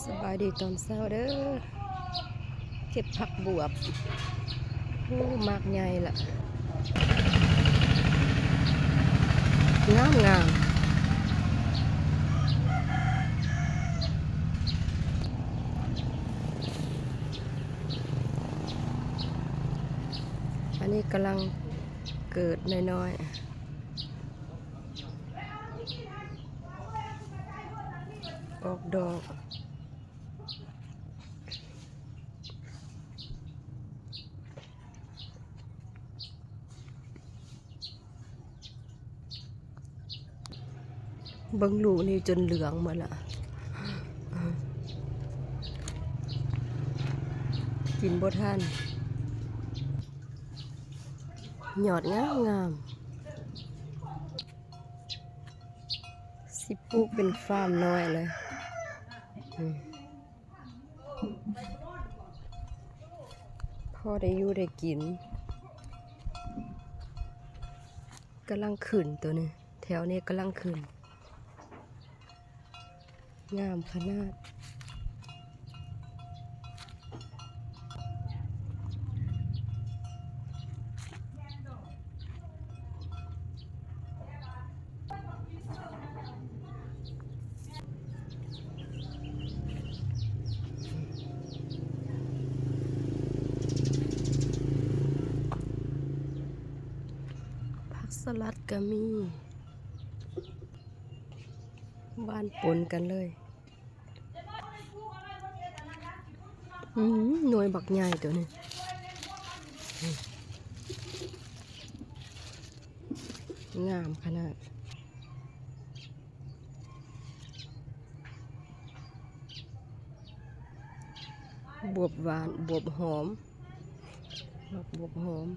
สบายดีตอนเช้าเด้อเก็บผักบวบโอ้มากใหญ่ละงามงามอันนี้กำลังเกิดน้อยๆออกดอกเบิ่งลูกนี่จนเหลืองหมดละกินบ่ทันหยอดงามงามสิปลูกเป็นฟาร์มน้อยเลยพอได้อยู่ได้กินกำลังขึ้นตัวนี้แถวนี้กำลังขึ้นงามขนาดผักสลัดก็มีบ้านปนกันเลยหน่วยบักใหญ่ตัวนี้งามขนาดบวบหวานบวบหอมบวบหอม